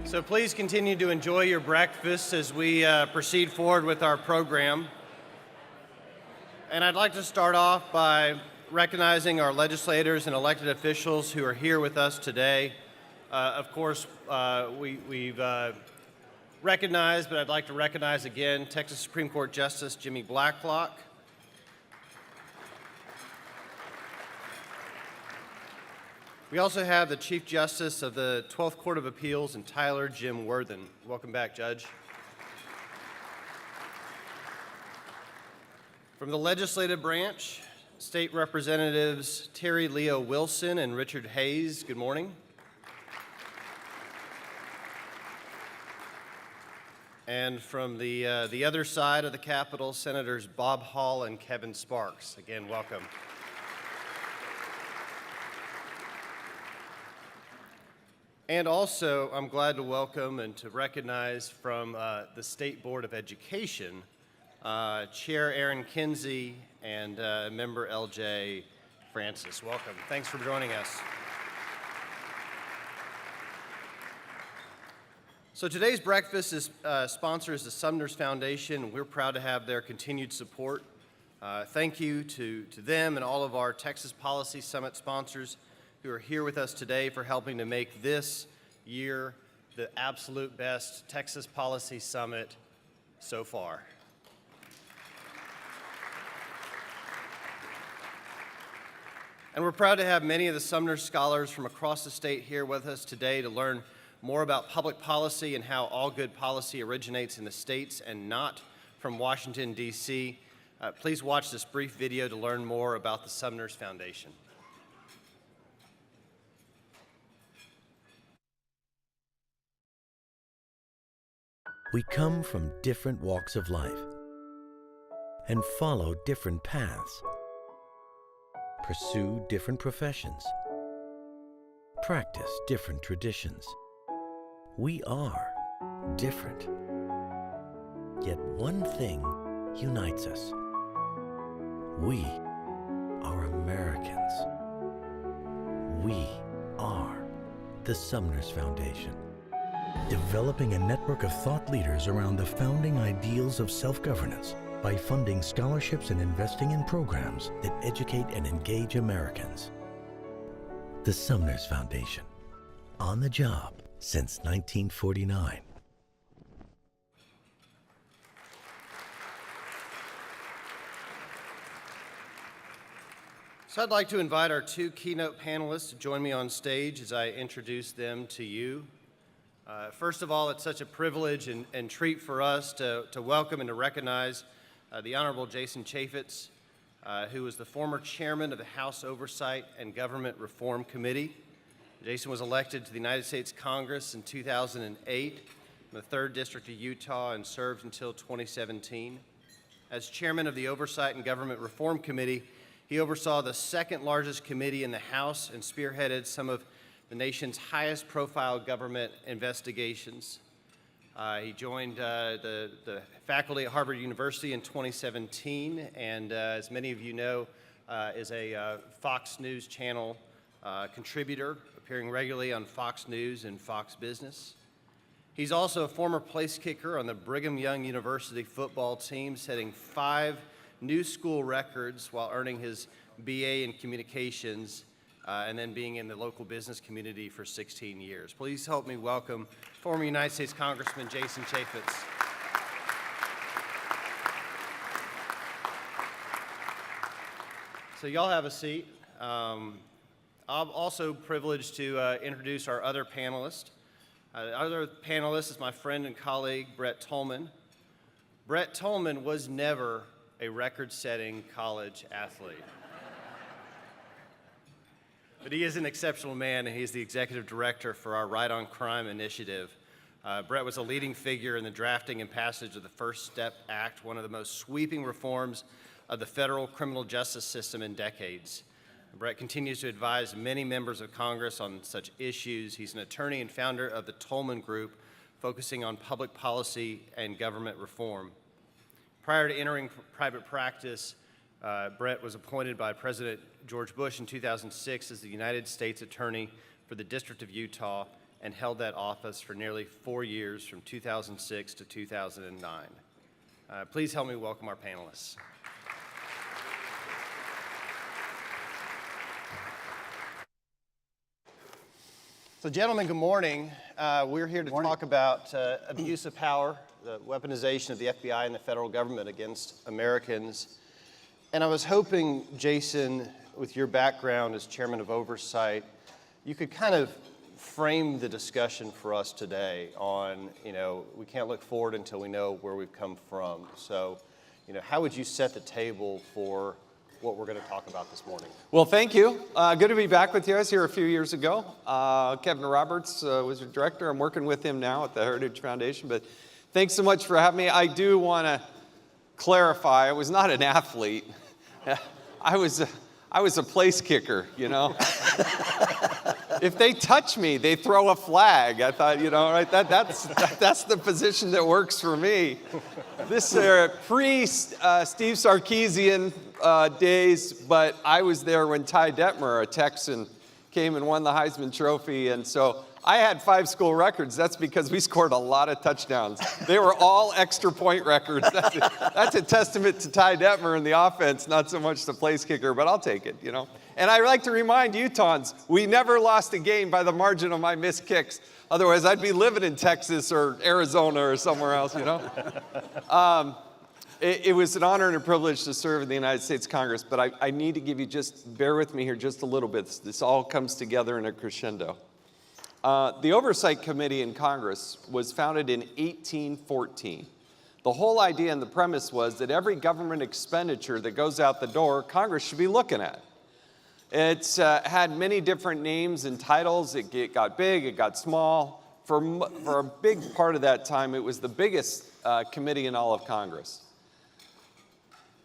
So please continue to enjoy your breakfast as we proceed forward with our program. And I'd like to start off by recognizing our legislators and elected officials who are here with us today. Of course, we've recognized, but I'd like to recognize again Texas Supreme Court Justice Jimmy Blacklock. We also have the Chief Justice of the 12th Court of Appeals in Tyler, Jim Worthen. Welcome back, Judge. From the legislative branch, State Representatives Terry Leo Wilson and Richard Hayes, good morning. And from the other side of the Capitol, Senators Bob Hall and Kevin Sparks. Again, welcome. And also, I'm glad to welcome and to recognize from the State Board of Education, Chair Aaron Kinsey and Member LJ Francis. Welcome. Thanks for joining us. So today's breakfast sponsors the Sumner's Foundation. We're proud to have their continued support. Thank you to them and all of our Texas Policy Summit sponsors who are here with us today for helping to make this year the absolute best Texas Policy Summit so far. And we're proud to have many of the Sumner scholars from across the state here with us today to learn more about public policy and how all good policy originates in the states and not from Washington, D.C. Please watch this brief video to learn more about the Sumner's Foundation. We come from different walks of life and follow different paths, pursue different professions, practice different traditions. We are different. Yet one thing unites us. We are Americans. We are the Sumner's Foundation, developing a network of thought leaders around the founding ideals of self-governance by funding scholarships and investing in programs that educate and engage Americans. The Sumner's Foundation, on the job since 1949. So I'd like to invite our two keynote panelists to join me on stage as I introduce them to you. First of all, it's such a privilege and treat for us to welcome and to recognize the Honorable Jason Chaffetz, who was the former chairman of the House Oversight and Government Reform Committee. Jason was elected to the United States Congress in 2008 from the 3rd District of Utah and served until 2017. As chairman of the Oversight and Government Reform Committee, he oversaw the second largest committee in the House and spearheaded some of the nation's highest profile government investigations. He joined the faculty at Harvard University in 2017, and as many of you know, is a Fox News Channel contributor, appearing regularly on Fox News and Fox Business. He's also a former place kicker on the Brigham Young University football team, setting 5 new school records while earning his BA in communications and then being in the local business community for 16 years. Please help me welcome former United States Congressman Jason Chaffetz. So y'all have a seat. I'm also privileged to introduce our other panelist. The other panelist is my friend and colleague, Brett Tolman. Brett Tolman was never a record-setting college athlete. But he is an exceptional man, and he's the executive director for our Right on Crime initiative. Brett was a leading figure in the drafting and passage of the First Step Act, one of the most sweeping reforms of the federal criminal justice system in decades. Brett continues to advise many members of Congress on such issues. He's an attorney and founder of the Tolman Group, focusing on public policy and government reform. Prior to entering private practice, Brett was appointed by President George Bush in 2006 as the United States Attorney for the District of Utah and held that office for nearly 4 years from 2006 to 2009. Please help me welcome our panelists. So gentlemen, good morning. We're here to talk about abuse of power, the weaponization of the FBI and the federal government against Americans. And I was hoping, Jason, with your background as chairman of oversight, you could kind of frame the discussion for us today on, we can't look forward until we know where we've come from. So, how would you set the table for what we're going to talk about this morning? Well, thank you. Good to be back with you. I was here a few years ago. Kevin Roberts was your director. I'm working with him now at the Heritage Foundation, but thanks so much for having me. I do want to clarify, I was not an athlete. I was a place kicker, If they touch me, they throw a flag. I thought, right, that's the position that works for me. This is pre-Steve Sarkisian days, but I was there when Ty Detmer, a Texan, came and won the Heisman Trophy, and so I had 5 school records. That's because we scored a lot of touchdowns. They were all extra point records. That's a testament to Ty Detmer in the offense, not so much the place kicker, but I'll take it, And I like to remind Utahns, we never lost a game by the margin of my missed kicks. Otherwise, I'd be living in Texas or Arizona or somewhere else, It was an honor and a privilege to serve in the United States Congress, but I need to give you bear with me here just a little bit. This all comes together in a crescendo. The Oversight Committee in Congress was founded in 1814. The whole idea and the premise was that every government expenditure that goes out the door, Congress should be looking at. It's had many different names and titles. It got big, it got small. For a big part of that time, it was the biggest committee in all of Congress.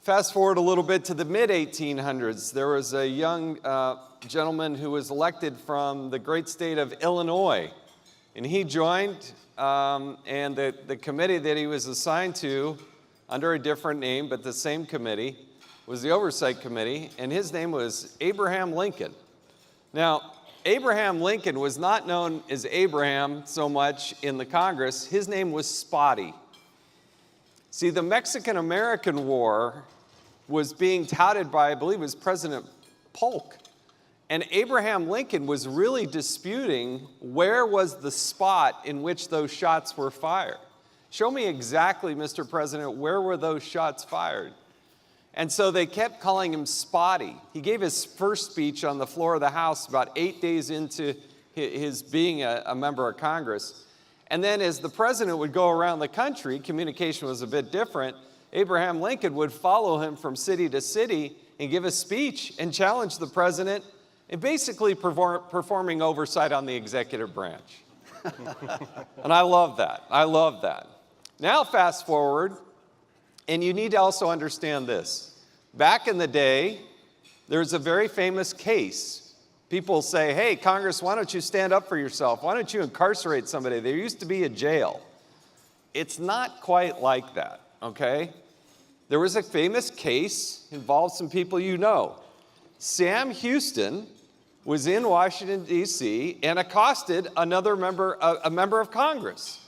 Fast forward a little bit to the mid-1800s. There was a young gentleman who was elected from the great state of Illinois. And he joined, and the committee that he was assigned to, under a different name, but the same committee, was the Oversight Committee, and his name was Abraham Lincoln. Now, Abraham Lincoln was not known as Abraham so much in the Congress. His name was Spotty. See, the Mexican-American War was being touted by, I believe it was President Polk. And Abraham Lincoln was really disputing where was the spot in which those shots were fired. Show me exactly, Mr. President, where were those shots fired? And so they kept calling him Spotty. He gave his first speech on the floor of the House about 8 days into his being a member of Congress. And then as the president would go around the country, communication was a bit different, Abraham Lincoln would follow him from city to city and give a speech and challenge the president and basically performing oversight on the executive branch. And I love that. I love that. Now fast forward, and you need to also understand this. Back in the day, there's a very famous case. People say, hey, Congress, why don't you stand up for yourself? Why don't you incarcerate somebody? There used to be a jail. It's not quite like that, okay? There was a famous case, involved some people you know. Sam Houston was in Washington, D.C., and accosted a member of Congress.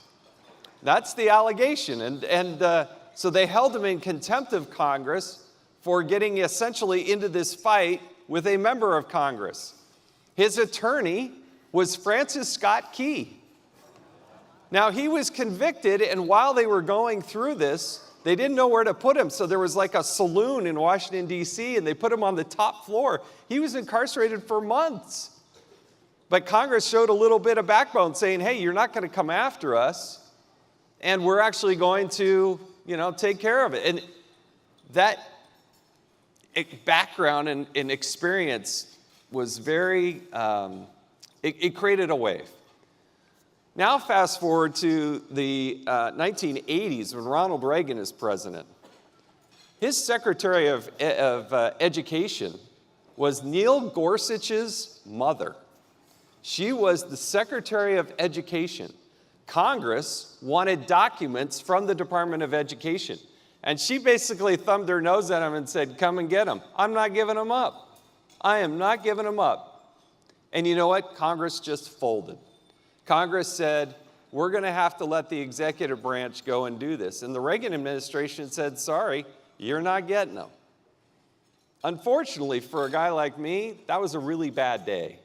That's the allegation. And so they held him in contempt of Congress for getting essentially into this fight with a member of Congress. His attorney was Francis Scott Key. Now, he was convicted, and while they were going through this, they didn't know where to put him. So there was like a saloon in Washington, D.C., and they put him on the top floor. He was incarcerated for months. But Congress showed a little bit of backbone, saying, hey, you're not going to come after us, and we're actually going to, take care of it. And that background and experience was very, it created a wave. Now fast forward to the 1980s when Ronald Reagan is president. His Secretary of Education was Neil Gorsuch's mother. She was the Secretary of Education. Congress wanted documents from the Department of Education. And she basically thumbed her nose at him and said, come and get them. I'm not giving them up. I am not giving them up. And you know what? Congress just folded. Congress said, we're going to have to let the executive branch go and do this. And the Reagan administration said, sorry, you're not getting them. Unfortunately, for a guy like me, that was a really bad day.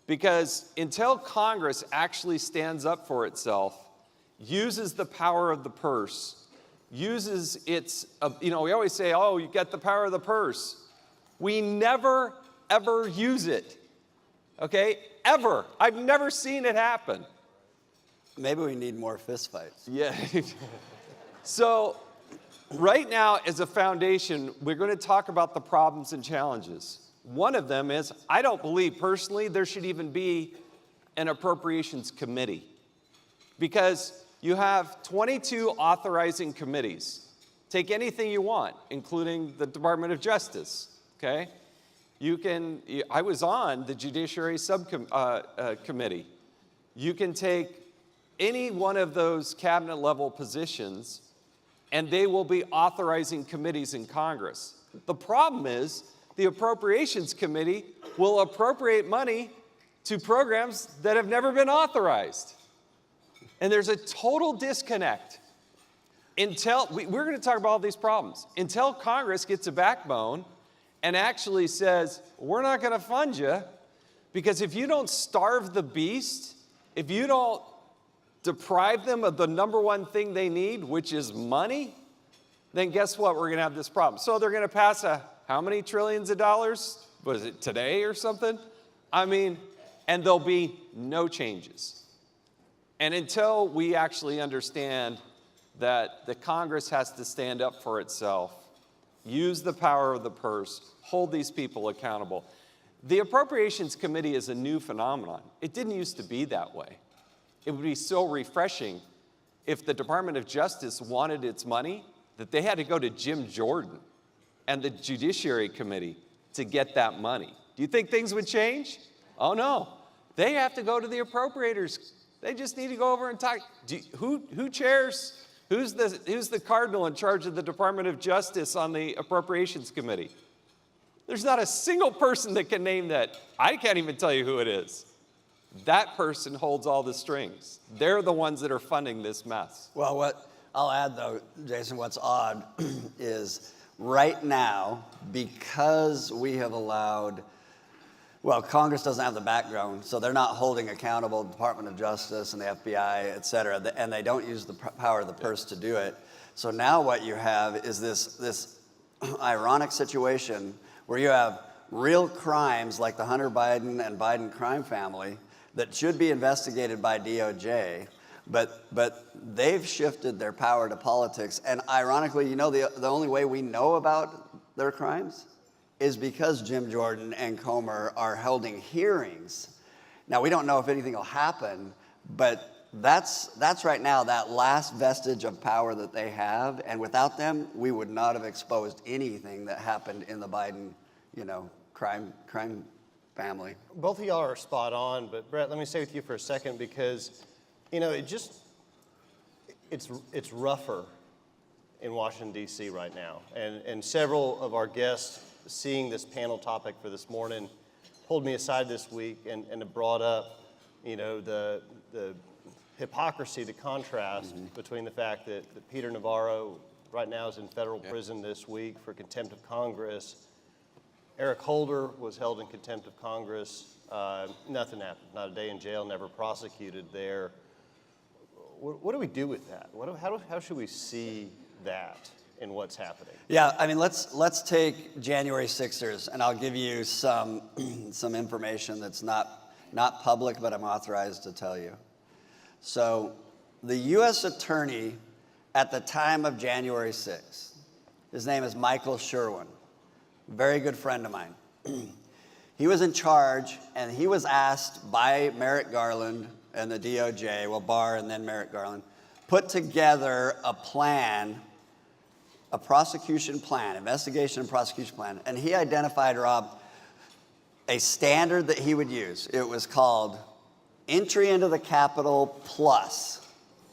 Because until Congress actually stands up for itself, uses the power of the purse, uses its, we always say, oh, you got the power of the purse. We never, ever use it. Okay? Ever. I've never seen it happen. Maybe we need more fistfights. Yeah. So, right now, as a foundation, we're going to talk about the problems and challenges. One of them is, I don't believe personally there should even be an appropriations committee. Because you have 22 authorizing committees. Take anything you want, including the Department of Justice, okay? I was on the Judiciary Subcommittee. You can take any one of those cabinet level positions and they will be authorizing committees in Congress. The problem is the Appropriations Committee will appropriate money to programs that have never been authorized. And there's a total disconnect. We're going to talk about all these problems. Until Congress gets a backbone and actually says, we're not going to fund you, because if you don't starve the beast, if you don't deprive them of the number one thing they need, which is money, then guess what? We're going to have this problem. So they're going to pass how many trillions of dollars? Was it today or something? And there'll be no changes. And until we actually understand that the Congress has to stand up for itself, use the power of the purse, hold these people accountable. The Appropriations Committee is a new phenomenon. It didn't used to be that way. It would be so refreshing if the Department of Justice wanted its money that they had to go to Jim Jordan and the Judiciary Committee to get that money. Do you think things would change? Oh no, they have to go to the appropriators. They just need to go over and talk. Who chairs? Who's the cardinal in charge of the Department of Justice on the Appropriations Committee? There's not a single person that can name that. I can't even tell you who it is. That person holds all the strings. They're the ones that are funding this mess. Well, what I'll add, though, Jason, what's odd is right now, because we have allowed, well, Congress doesn't have the background, so they're not holding accountable the Department of Justice and the FBI, et cetera, and they don't use the power of the purse to do it. So now what you have is this ironic situation where you have real crimes like the Hunter Biden and Biden crime family that should be investigated by DOJ, but they've shifted their power to politics. And ironically, the only way we know about their crimes is because Jim Jordan and Comer are holding hearings. Now, we don't know if anything will happen, but that's right now that last vestige of power that they have. And without them, we would not have exposed anything that happened in the Biden, crime family. Both of y'all are spot on, but Brett, let me stay with you for a second because, it's rougher in Washington, D.C. right now. And several of our guests seeing this panel topic for this morning pulled me aside this week and have brought up, the hypocrisy, the contrast between the fact that Peter Navarro right now is in federal prison this week for contempt of Congress. Eric Holder was held in contempt of Congress. Nothing happened. Not a day in jail, never prosecuted there. What do we do with that? How should we see that in what's happening? Yeah, let's take January 6ers, and I'll give you some information that's not public, but I'm authorized to tell you. So the U.S. Attorney at the time of January 6th, his name is Michael Sherwin, very good friend of mine. He was in charge, and he was asked by Merrick Garland and the DOJ, well, Barr and then Merrick Garland, put together a plan, a prosecution plan, investigation and prosecution plan. And he identified, Rob, a standard that he would use. It was called entry into the Capitol plus.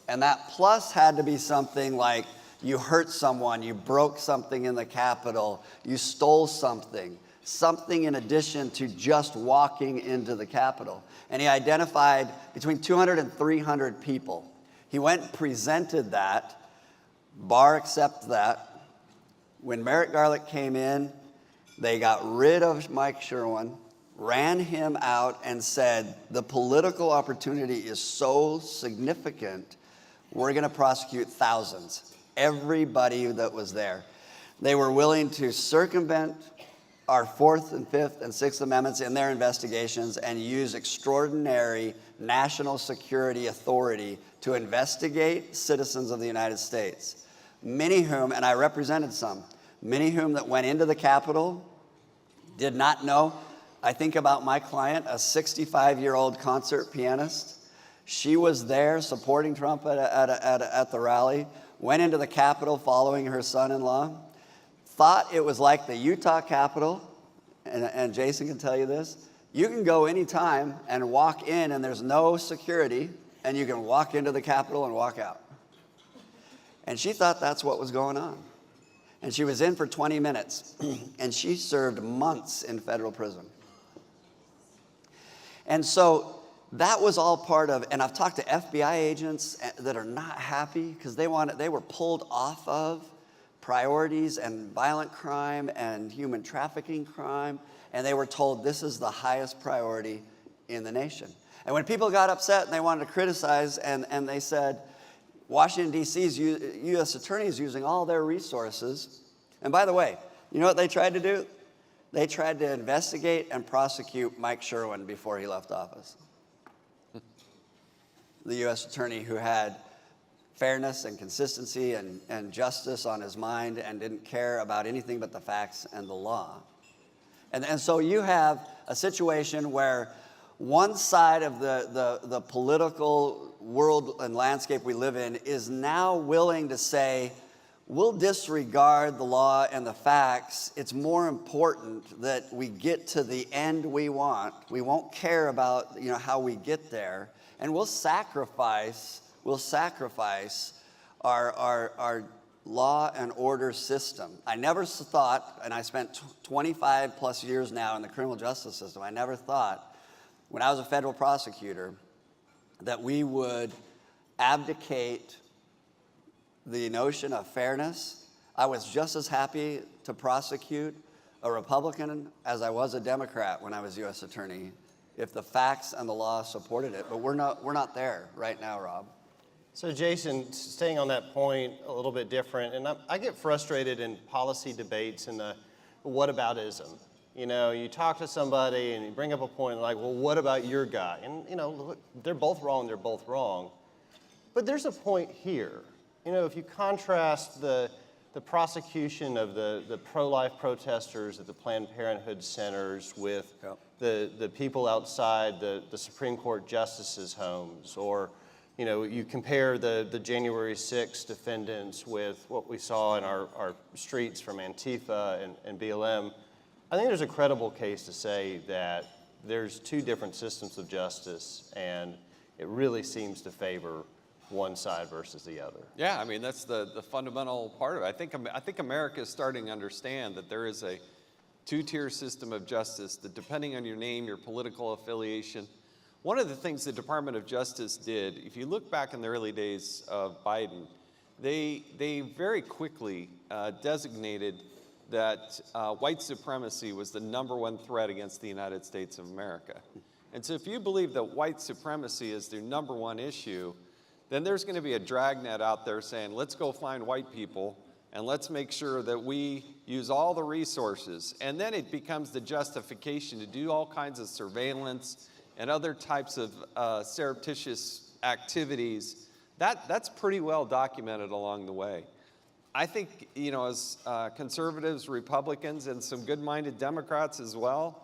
And that plus had to be something like you hurt someone, you broke something in the Capitol, you stole something. something in addition to just walking into the Capitol. And he identified between 200 and 300 people. He went and presented that. Barr accepted that. When Merrick Garland came in, they got rid of Mike Sherwin, ran him out, and said, the political opportunity is so significant, we're going to prosecute thousands. Everybody that was there. They were willing to circumvent our Fourth and Fifth and Sixth Amendments in their investigations and use extraordinary national security authority to investigate citizens of the United States. Many whom, and I represented some, many whom that went into the Capitol did not know. I think about my client, a 65-year-old concert pianist. She was there supporting Trump at the rally, went into the Capitol following her son-in-law, thought it was like the Utah Capitol, and Jason can tell you this. You can go anytime and walk in and there's no security, and you can walk into the Capitol and walk out. And she thought that's what was going on. And she was in for 20 minutes, and she served months in federal prison. And so that was all part of, and I've talked to FBI agents that are not happy because they were pulled off of priorities and violent crime and human trafficking crime, and they were told this is the highest priority in the nation. And when people got upset and they wanted to criticize, and they said, Washington, D.C.'s U.S. attorney is using all their resources. And by the way, you know what they tried to do? They tried to investigate and prosecute Mike Sherwin before he left office. The U.S. attorney who had fairness and consistency and justice on his mind and didn't care about anything but the facts and the law. And so you have a situation where one side of the political world and landscape we live in is now willing to say, we'll disregard the law and the facts. It's more important that we get to the end we want. We won't care about how we get there, and we'll sacrifice our law and order system. I never thought, and I spent 25 plus years now in the criminal justice system, I never thought when I was a federal prosecutor that we would abdicate the notion of fairness. I was just as happy to prosecute a Republican as I was a Democrat when I was U.S. attorney, if the facts and the law supported it. But we're not there right now, Rob. So Jason, staying on that point a little bit different, and I get frustrated in policy debates and the whataboutism. You talk to somebody and you bring up a point like, well, what about your guy? And, look, they're both wrong, But there's a point here. If you contrast the prosecution of the pro-life protesters at the Planned Parenthood centers with the people outside the Supreme Court justices' homes, or you compare the January 6th defendants with what we saw in our streets from Antifa and BLM, I think there's a credible case to say that there's two different systems of justice, and it really seems to favor one side versus the other. Yeah, I mean, that's the fundamental part of it. I think America is starting to understand that there is a two-tier system of justice that, depending on your name, your political affiliation. One of the things the Department of Justice did, if you look back in the early days of Biden, they very quickly designated that white supremacy was the #1 threat against the United States of America. And so if you believe that white supremacy is the #1 issue, then there's going to be a dragnet out there saying, let's go find white people and let's make sure that we use all the resources. And then it becomes the justification to do all kinds of surveillance and other types of surreptitious activities. That's pretty well documented along the way. I think, as conservatives, Republicans, and some good-minded Democrats as well,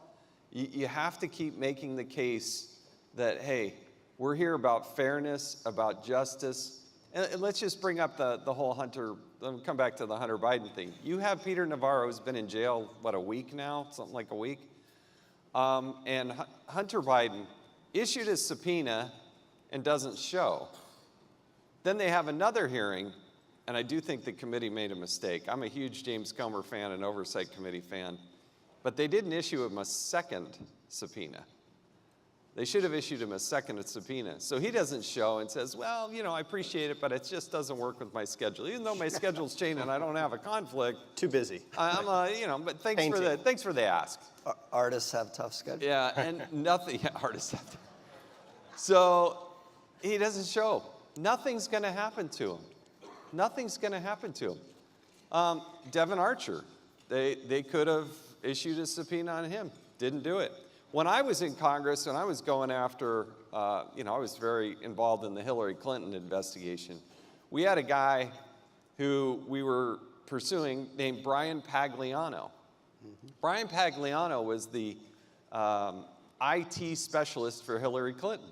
you have to keep making the case that, hey, we're here about fairness, about justice. And let's just bring up the whole Hunter, let me come back to the Hunter Biden thing. You have Peter Navarro, who's been in jail, a week now, something like a week. And Hunter Biden issued a subpoena and doesn't show. Then they have another hearing, and I do think the committee made a mistake. I'm a huge James Comer fan and Oversight Committee fan. but they didn't issue him a second subpoena. They should have issued him a second subpoena. So he doesn't show and says, well, you know, I appreciate it, but it just doesn't work with my schedule. Even though my schedule's changed and I don't have a conflict. Too busy. You know, but thanks for the ask. Artists have tough schedules. Yeah, and nothing, artists have to. So he doesn't show. Nothing's going to happen to him. Nothing's going to happen to him. Devin Archer, they could have issued a subpoena on him. Didn't do it. When I was in Congress, and I was going after, you know, I was very involved in the Hillary Clinton investigation. We had a guy who we were pursuing named Brian Pagliano. Brian Pagliano was the IT specialist for Hillary Clinton.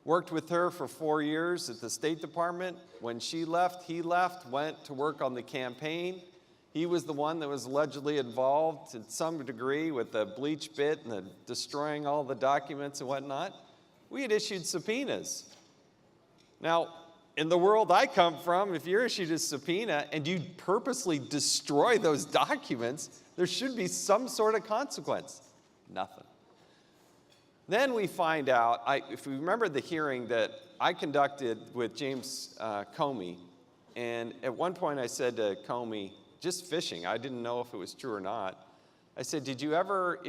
Worked with her for 4 years at the State Department. When she left, he left, went to work on the campaign. He was the one that was allegedly involved to some degree with the bleach bit and the destroying all the documents and whatnot. We had issued subpoenas. Now, in the world I come from, if you're issued a subpoena and you purposely destroy those documents, there should be some sort of consequence. Nothing. Then we find out, if we remember the hearing that I conducted with James Comey, and at one point I said to Comey, just fishing, I didn't know if it was true or not, I said, did you ever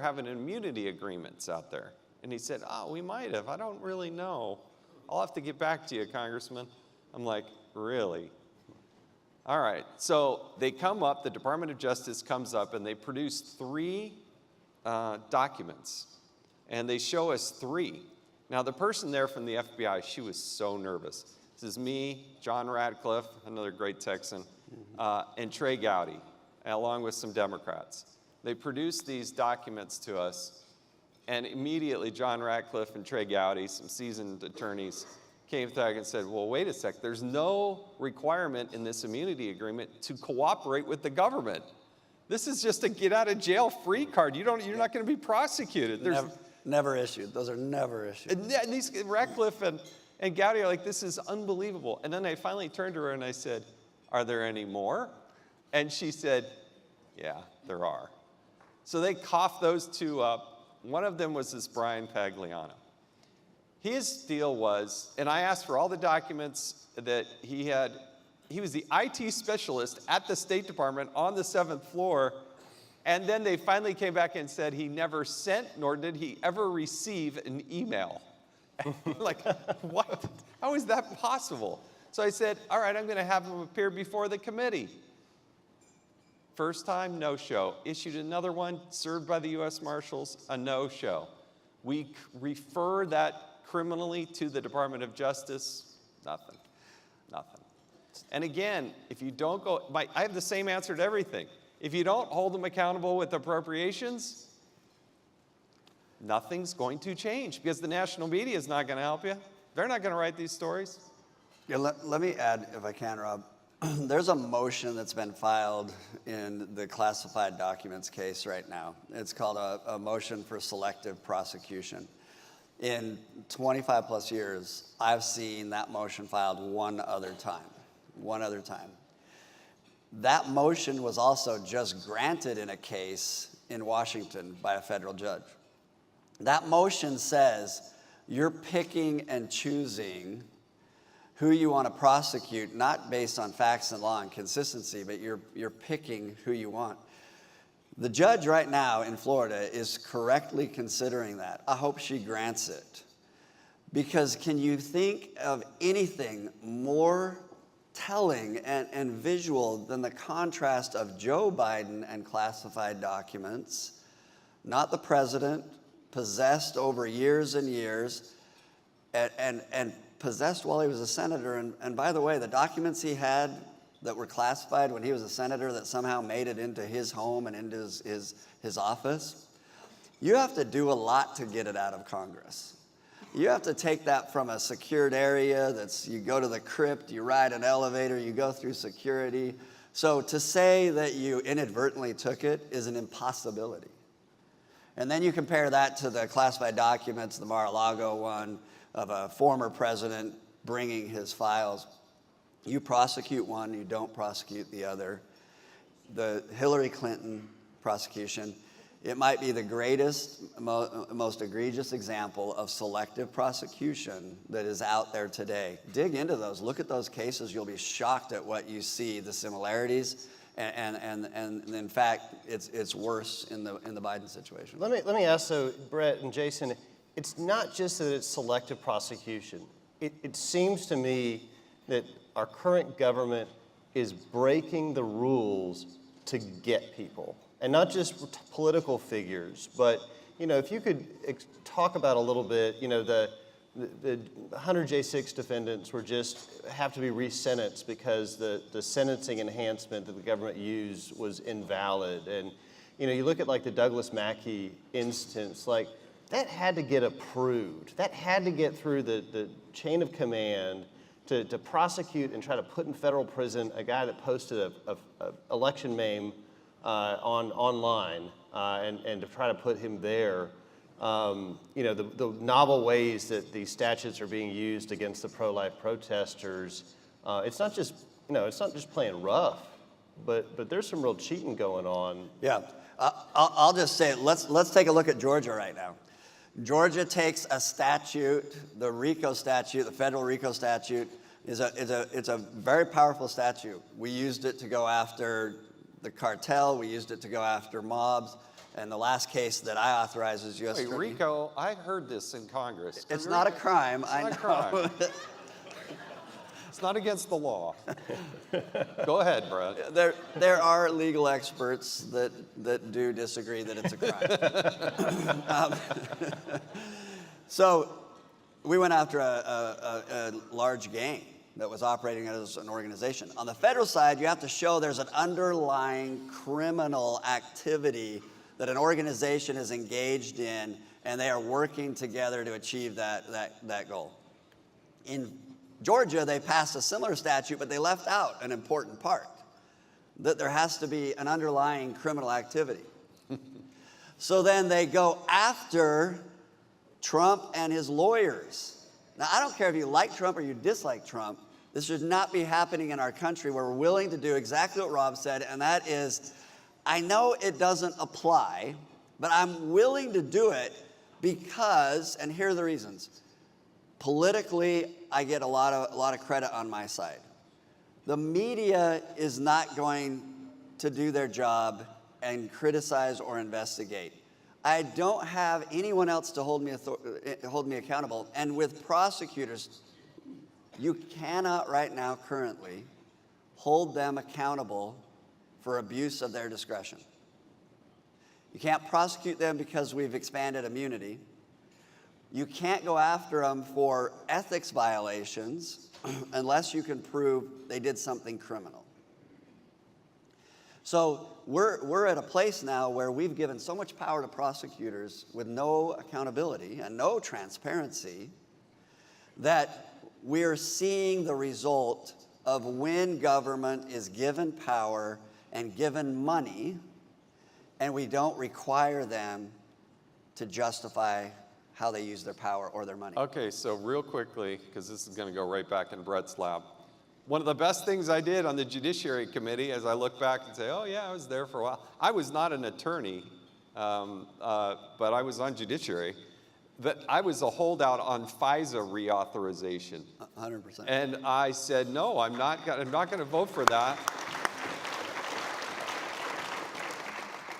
have an immunity agreements out there? And he said, oh, we might have, I don't really know. I'll have to get back to you, Congressman. I'm like, really? All right, so they come up, the Department of Justice comes up, and they produce 3 documents, and they show us 3. Now, the person there from the FBI, she was so nervous. This is me, John Radcliffe, another great Texan, and Trey Gowdy, along with some Democrats. They produced these documents to us, and immediately John Radcliffe and Trey Gowdy, some seasoned attorneys, came back and said, well, wait a sec, there's no requirement in this immunity agreement to cooperate with the government. This is just a get-out-of-jail-free card. You're not going to be prosecuted. Never issued. Those are never issued. And these Radcliffe and Gowdy are like, this is unbelievable. And then I finally turned to her and I said, are there any more? And she said, yeah, there are. So they coughed those 2 up. One of them was this Brian Pagliano. His deal was, and I asked for all the documents that he had. He was the IT specialist at the State Department on the 7th floor, and then they finally came back and said he never sent, nor did he ever receive an email. Like, what? How is that possible? So I said, all right, I'm going to have him appear before the committee. First time, no show. Issued another one, served by the U.S. Marshals, a no show. We refer that criminally to the Department of Justice, nothing. And again, if you don't go, I have the same answer to everything. If you don't hold them accountable with appropriations, nothing's going to change because the national media is not going to help you. They're not going to write these stories. Yeah, let me add, if I can, Rob. There's a motion that's been filed in the classified documents case right now. It's called a motion for selective prosecution. In 25 plus years, I've seen that motion filed one other time. That motion was also just granted in a case in Washington by a federal judge. That motion says you're picking and choosing who you want to prosecute, not based on facts and law and consistency, but you're picking who you want. The judge right now in Florida is correctly considering that. I hope she grants it. Because can you think of anything more telling and visual than the contrast of Joe Biden and classified documents, not the president, possessed over years and years, and possessed while he was a senator. And by the way, the documents he had that were classified when he was a senator that somehow made it into his home and into his office, you have to do a lot to get it out of Congress. You have to take that from a secured area you go to the crypt, you ride an elevator, you go through security. So to say that you inadvertently took it is an impossibility. And then you compare that to the classified documents, the Mar-a-Lago one, of a former president bringing his files. You prosecute one, you don't prosecute the other. The Hillary Clinton prosecution, it might be the greatest, most egregious example of selective prosecution that is out there today. Dig into those. Look at those cases. You'll be shocked at what you see, the similarities, and in fact, it's worse in the Biden situation. Let me ask, though, Brett and Jason, it's not just that it's selective prosecution. It seems to me that our current government is breaking the rules to get people. And not just political figures, but, you know, if you could talk about a little bit, you know, the 100J6 defendants have to be resentenced because the sentencing enhancement that the government used was invalid. And, you know, you look at like the Douglas Mackey instance, like that had to get approved. That had to get through the chain of command to prosecute and try to put in federal prison a guy that posted a election meme online and to try to put him there. You know, the novel ways that these statutes are being used against the pro-life protesters, it's not just, you know, it's not just playing rough, but there's some real cheating going on. Yeah, I'll just say, let's take a look at Georgia right now. Georgia takes a statute, the RICO statute, the federal RICO statute, it's a very powerful statute. We used it to go after the cartel, we used it to go after mobs, and the last case that I authorized is U.S. Wait, RICO, I heard this in Congress. It's not a crime, I know. It's not a crime. It's not against the law. Go ahead, Brett. There are legal experts that do disagree that it's a crime. So we went after a large gang that was operating as an organization. On the federal side, you have to show there's an underlying criminal activity that an organization is engaged in, and they are working together to achieve that goal. In Georgia, they passed a similar statute, but they left out an important part, that there has to be an underlying criminal activity. So then they go after Trump and his lawyers. Now, I don't care if you like Trump or you dislike Trump. This should not be happening in our country where we're willing to do exactly what Rob said, and that is, I know it doesn't apply, but I'm willing to do it because, and here are the reasons. Politically, I get a lot of credit on my side. The media is not going to do their job and criticize or investigate. I don't have anyone else to hold me accountable. And with prosecutors, you cannot right now currently hold them accountable for abuse of their discretion. You can't prosecute them because we've expanded immunity. You can't go after them for ethics violations unless you can prove they did something criminal. So we're at a place now where we've given so much power to prosecutors with no accountability and no transparency that we're seeing the result of when government is given power and given money, and we don't require them to justify how they use their power or their money. Okay, so real quickly, because this is going to go right back in Brett's lap. One of the best things I did on the Judiciary Committee, as I look back and say, oh yeah, I was there for a while. I was not an attorney, but I was on Judiciary. That I was a holdout on FISA reauthorization. 100%. And I said, no, I'm not going to vote for that.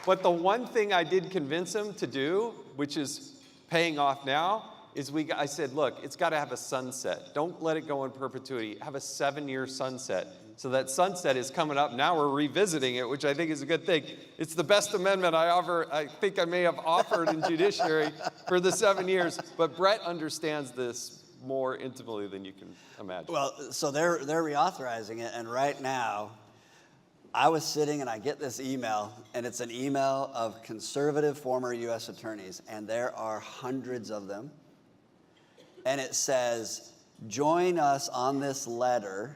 But the one thing I did convince him to do, which is paying off now, is I said, look, it's got to have a sunset. Don't let it go in perpetuity. Have a 7-year sunset. So that sunset is coming up. Now we're revisiting it, which I think is a good thing. It's the best amendment I think I may have offered in Judiciary for the 7 years. But Brett understands this more intimately than you can imagine. Well, so they're reauthorizing it, and right now, I was sitting and I get this email, and it's an email of conservative former U.S. attorneys, and there are hundreds of them. And it says, join us on this letter.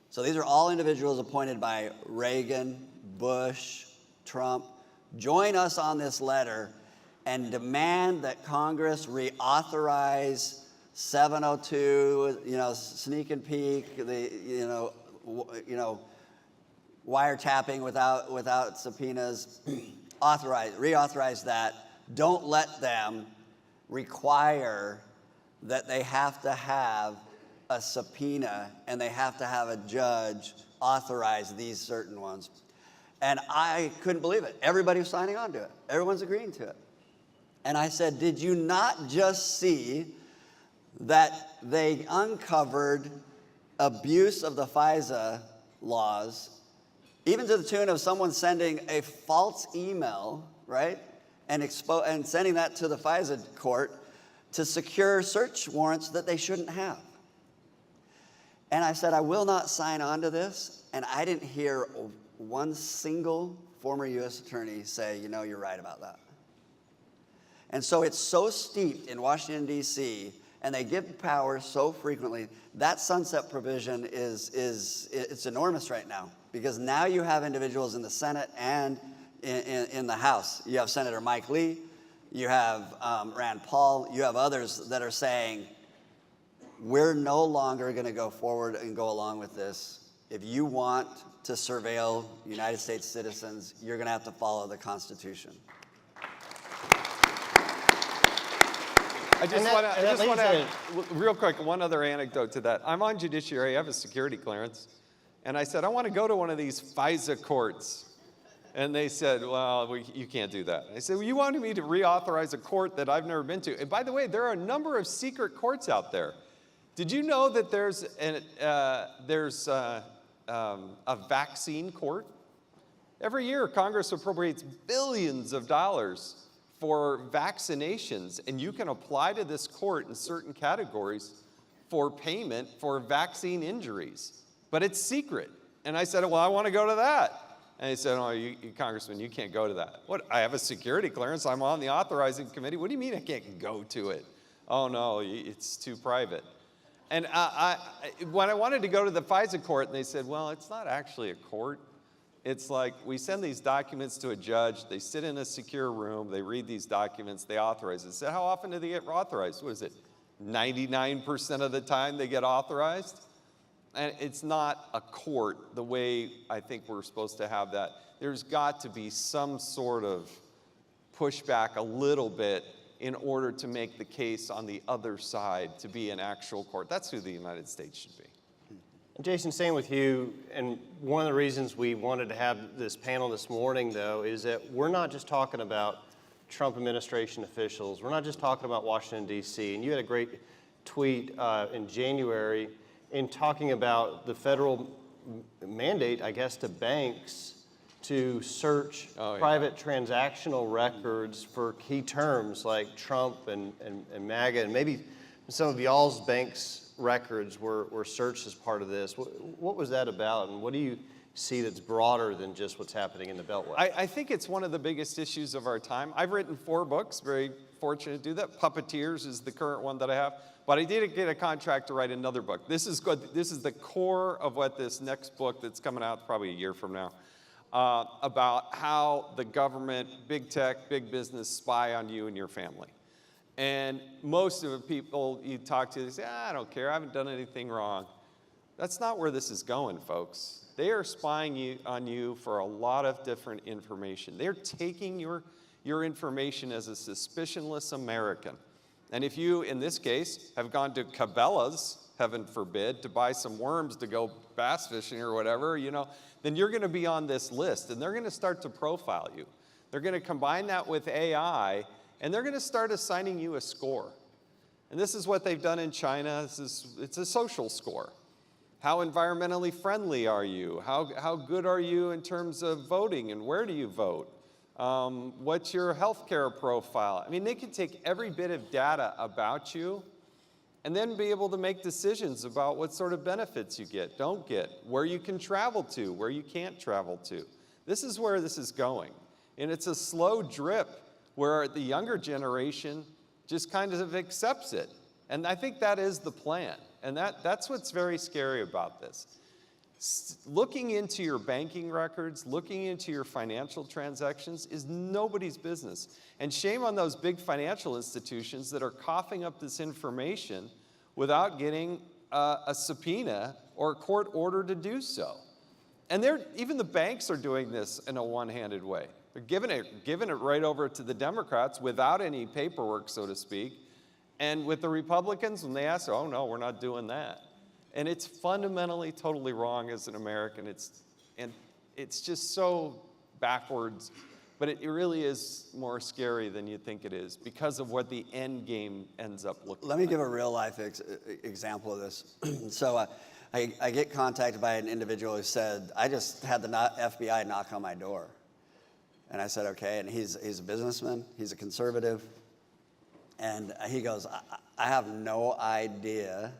So these are all individuals appointed by Reagan, Bush, Trump. Join us on this letter and demand that Congress reauthorize 702, sneak and peek, wiretapping without subpoenas, reauthorize that. Don't let them require that they have to have a subpoena and they have to have a judge authorize these certain ones. And I couldn't believe it. Everybody was signing on to it. Everyone's agreeing to it. And I said, did you not just see that they uncovered abuse of the FISA laws, even to the tune of someone sending a false email, right? And sending that to the FISA court to secure search warrants that they shouldn't have. And I said, I will not sign on to this. And I didn't hear one single former U.S. attorney say, you know, you're right about that. And so it's so steeped in Washington, D.C., and they give power so frequently. That sunset provision it's enormous right now, because now you have individuals in the Senate and in the House. You have Senator Mike Lee, you have Rand Paul, you have others that are saying, we're no longer going to go forward and go along with this. If you want to surveil United States citizens, you're going to have to follow the Constitution. I just want to add, real quick, one other anecdote to that. I'm on Judiciary, I have a security clearance, and I said, I want to go to one of these FISA courts. And they said, well, you can't do that. I said, well, you wanted me to reauthorize a court that I've never been to. And by the way, there are a number of secret courts out there. Did you know that there's a vaccine court? Every year, Congress appropriates billions of dollars for vaccinations, and you can apply to this court in certain categories for payment for vaccine injuries, but it's secret. And I said, well, I want to go to that. And he said, oh, Congressman, you can't go to that. What, I have a security clearance, I'm on the authorizing committee. What do you mean I can't go to it? Oh no, it's too private. And when I wanted to go to the FISA court, and they said, well, it's not actually a court. It's like we send these documents to a judge, they sit in a secure room, they read these documents, they authorize it. I said, how often do they get authorized? What is it, 99% of the time they get authorized? And it's not a court the way I think we're supposed to have that. There's got to be some sort of pushback a little bit in order to make the case on the other side to be an actual court. That's who the United States should be. Jason, same with you, and one of the reasons we wanted to have this panel this morning, though, is that we're not just talking about Trump administration officials. We're not just talking about Washington, D.C., and you had a great tweet in January in talking about the federal mandate, I guess, to banks to search private transactional records for key terms like Trump and MAGA, and maybe some of y'all's banks' records were searched as part of this. What was that about, and what do you see that's broader than just what's happening in the Beltway? I think it's one of the biggest issues of our time. I've written 4 books, very fortunate to do that. Puppeteers is the current one that I have. But I did get a contract to write another book. This is good. This is the core of what this next book that's coming out probably a year from now, about how the government, big tech, big business spy on you and your family. And most of the people you talk to, they say, I don't care, I haven't done anything wrong. That's not where this is going, folks. They are spying on you for a lot of different information. They're taking your information as a suspicionless American. And if you, in this case, have gone to Cabela's, heaven forbid, to buy some worms to go bass fishing or whatever, then you're going to be on this list, and they're going to start to profile you. They're going to combine that with AI, and they're going to start assigning you a score. And this is what they've done in China. It's a social score. How environmentally friendly are you? How good are you in terms of voting, and where do you vote? What's your healthcare profile? I mean, they can take every bit of data about you and then be able to make decisions about what sort of benefits you get, don't get, where you can travel to, where you can't travel to. This is where this is going. And it's a slow drip where the younger generation just kind of accepts it. And I think that is the plan. And that's what's very scary about this. Looking into your banking records, looking into your financial transactions is nobody's business. And shame on those big financial institutions that are coughing up this information without getting a subpoena or a court order to do so. And even the banks are doing this in a one-handed way. They're giving it right over to the Democrats without any paperwork, so to speak. And with the Republicans, when they ask, oh no, we're not doing that. And it's fundamentally totally wrong as an American. It's just so backwards, but it really is more scary than you think it is because of what the end game ends up looking like. Let me give a real life example of this. So I get contacted by an individual who said, I just had the FBI knock on my door. And I said, okay, and he's a businessman, he's a conservative, and he goes, I have no idea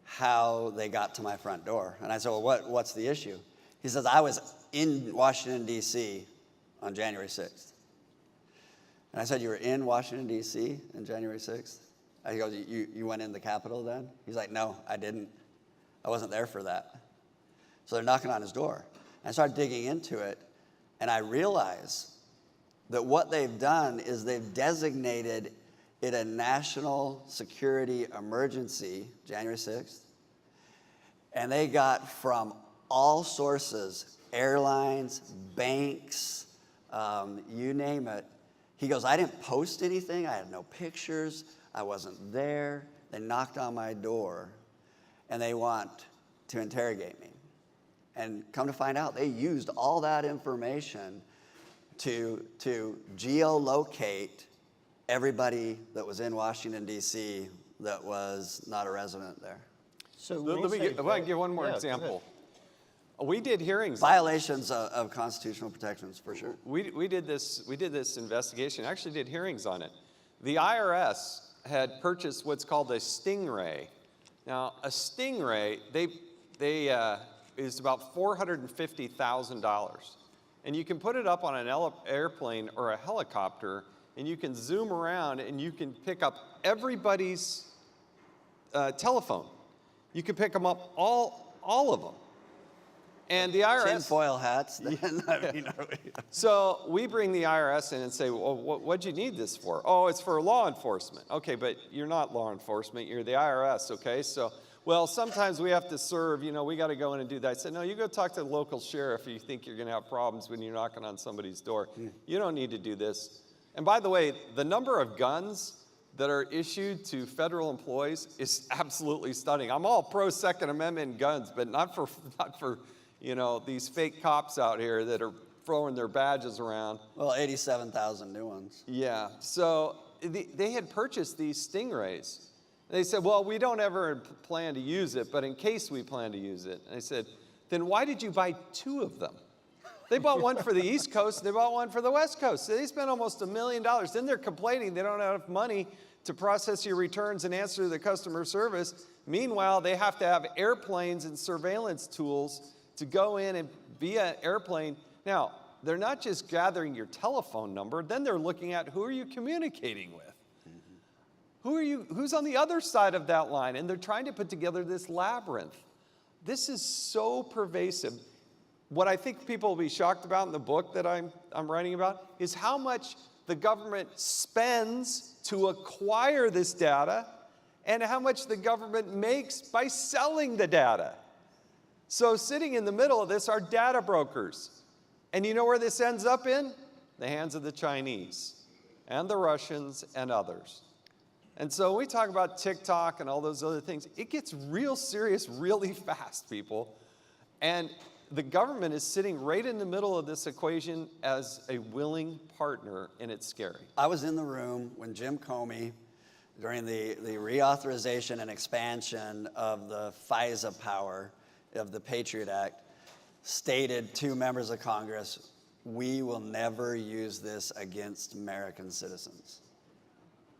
how they got to my front door. And I said, well, what's the issue? He says, I was in Washington, D.C. on January 6th. And I said, you were in Washington, D.C. on January 6th? He goes, you went in the Capitol then? He's like, no, I didn't. I wasn't there for that. So they're knocking on his door. And I started digging into it, and I realized that what they've done is they've designated it a national security emergency, January 6th, and they got from all sources, airlines, banks, you name it. He goes, I didn't post anything. I had no pictures. I wasn't there. They knocked on my door, and they want to interrogate me. And come to find out, they used all that information to geolocate everybody that was in Washington, D.C. that was not a resident there. So Let me give one more example. We did hearings. Violations of constitutional protections, for sure. We did this investigation, actually did hearings on it. The IRS had purchased what's called a stingray. Now, a stingray, is about $450,000. And you can put it up on an airplane or a helicopter, and you can zoom around and you can pick up everybody's telephone. You can pick them up, all of them. And the IRS... Tinfoil hats. So we bring the IRS in and say, well, what'd you need this for? Oh, it's for law enforcement. Okay, but you're not law enforcement, you're the IRS, okay? So, well, sometimes we have to serve, we got to go in and do that. I said, no, you go talk to the local sheriff if you think you're going to have problems when you're knocking on somebody's door. You don't need to do this. And by the way, the number of guns that are issued to federal employees is absolutely stunning. I'm all pro Second Amendment guns, but not for these fake cops out here that are throwing their badges around. Well, 87,000 new ones. Yeah, so they had purchased these stingrays. They said, well, we don't ever plan to use it, but in case we plan to use it. And I said, then why did you buy 2 of them? They bought one for the East Coast, they bought one for the West Coast. So they spent almost $1 million. Then they're complaining they don't have enough money to process your returns and answer the customer service. Meanwhile, they have to have airplanes and surveillance tools to go in and via airplane. Now, they're not just gathering your telephone number, then they're looking at who are you communicating with? Who's on the other side of that line? And they're trying to put together this labyrinth. This is so pervasive. What I think people will be shocked about in the book that I'm writing about is how much the government spends to acquire this data and how much the government makes by selling the data. So sitting in the middle of this are data brokers. And you know where this ends up in? The hands of the Chinese and the Russians and others. And so when we talk about TikTok and all those other things, it gets real serious really fast, people. And the government is sitting right in the middle of this equation as a willing partner, and it's scary. I was in the room when Jim Comey, during the reauthorization and expansion of the FISA power of the Patriot Act, stated to members of Congress, we will never use this against American citizens.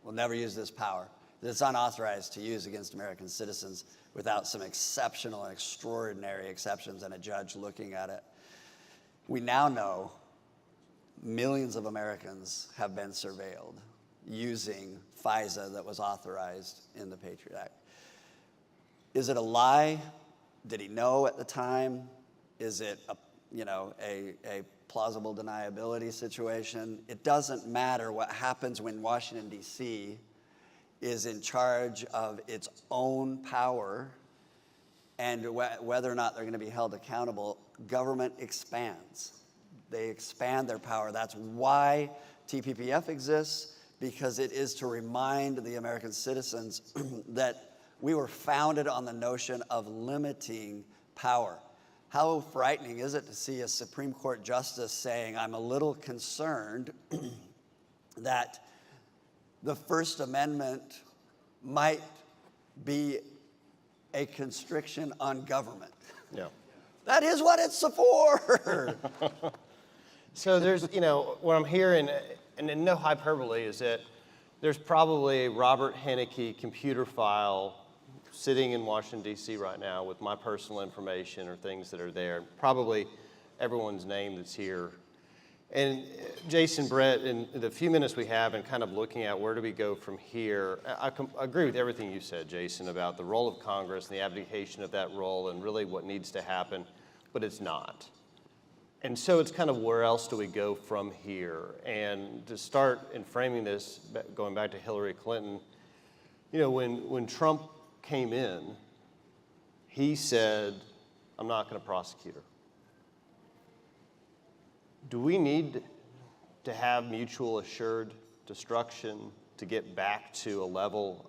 We'll never use this power. It's unauthorized to use against American citizens without some exceptional and extraordinary exceptions and a judge looking at it. We now know millions of Americans have been surveilled using FISA that was authorized in the Patriot Act. Is it a lie? Did he know at the time? Is it a plausible deniability situation? It doesn't matter. What happens when Washington, D.C. is in charge of its own power and whether or not they're going to be held accountable. Government expands. they expand their power. That's why TPPF exists, because it is to remind the American citizens that we were founded on the notion of limiting power. How frightening is it to see a Supreme Court justice saying, I'm a little concerned that the First Amendment might be a constriction on government. Yeah. That is what it's for. So there's, what I'm hearing, and in no hyperbole, is that there's probably a Robert Henneke computer file sitting in Washington, D.C. right now with my personal information or things that are there, probably everyone's name that's here. And Jason, Brett, in the few minutes we have and kind of looking at where do we go from here, I agree with everything you said, Jason, about the role of Congress and the abdication of that role and really what needs to happen, but it's not. And so it's kind of where else do we go from here? And to start in framing this, going back to Hillary Clinton, when Trump came in, he said, I'm not going to prosecute her. Do we need to have mutual assured destruction to get back to a level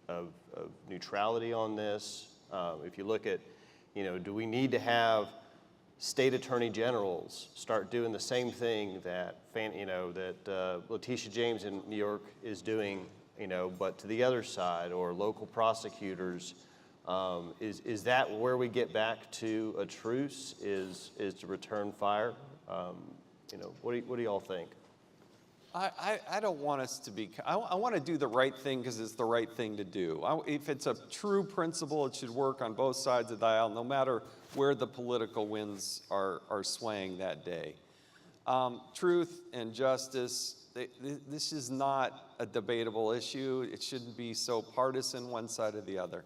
of neutrality on this? If you look at, do we need to have state attorney generals start doing the same thing that Letitia James in New York is doing, but to the other side, or local prosecutors? Is that where we get back to a truce? Is to return fire? What do y'all think? I don't want us to be, I want to do the right thing because it's the right thing to do. If it's a true principle, it should work on both sides of the aisle, no matter where the political winds are swaying that day. Truth and justice, this is not a debatable issue. It shouldn't be so partisan one side or the other.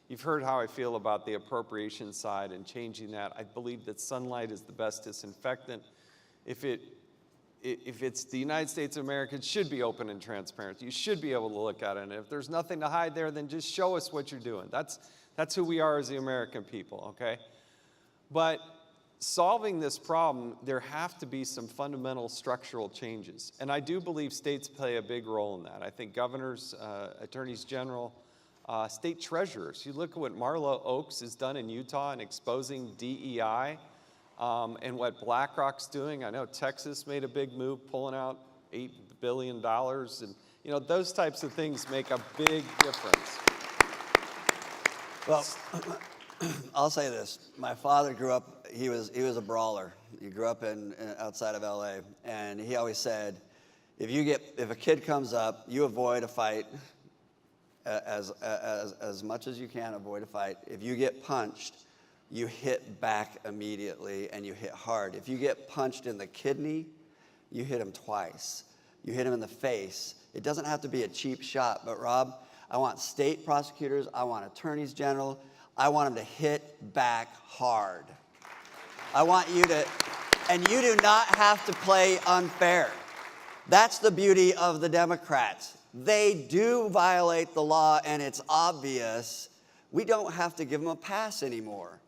You've heard how I feel about the appropriation side and changing that. I believe that sunlight is the best disinfectant. If it's the United States of America, it should be open and transparent. You should be able to look at it. And if there's nothing to hide there, then just show us what you're doing. That's who we are as the American people, okay? But solving this problem, there have to be some fundamental structural changes. And I do believe states play a big role in that. I think governors, attorneys general, state treasurers. You look at what Marlo Oaks has done in Utah in exposing DEI and what BlackRock's doing. I know Texas made a big move, pulling out $8 billion. And, those types of things make a big difference. Well, I'll say this. My father grew up, he was a brawler. He grew up outside of LA, and he always said, if a kid comes up, you avoid a fight as much as you can, avoid a fight. If you get punched, you hit back immediately and you hit hard. If you get punched in the kidney, you hit him twice. You hit him in the face. It doesn't have to be a cheap shot, but Rob, I want state prosecutors, I want attorneys general, I want them to hit back hard. I want you to, and you do not have to play unfair. That's the beauty of the Democrats. They do violate the law and it's obvious. We don't have to give them a pass anymore.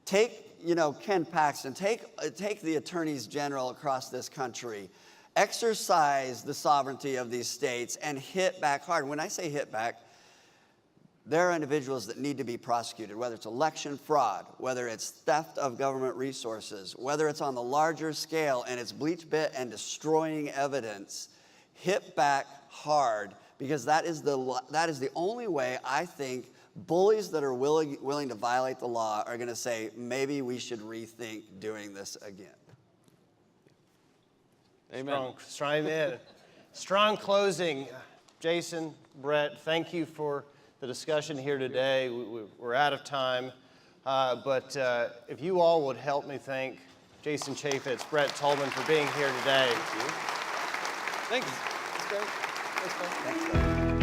Take, Ken Paxton, take the attorneys general across this country, exercise the sovereignty of these states and hit back hard. When I say hit back, there are individuals that need to be prosecuted, whether it's election fraud, whether it's theft of government resources, whether it's on the larger scale and it's bleach bit and destroying evidence. Hit back hard, because that is the only way I think bullies that are willing to violate the law are going to say, maybe we should rethink doing this again. Amen. Strong closing. Jason, Brett, thank you for the discussion here today. We're out of time, but if you all would help me thank Jason Chaffetz, Brett Tolman for being here today. Thank you. Thanks. That's great. Thanks,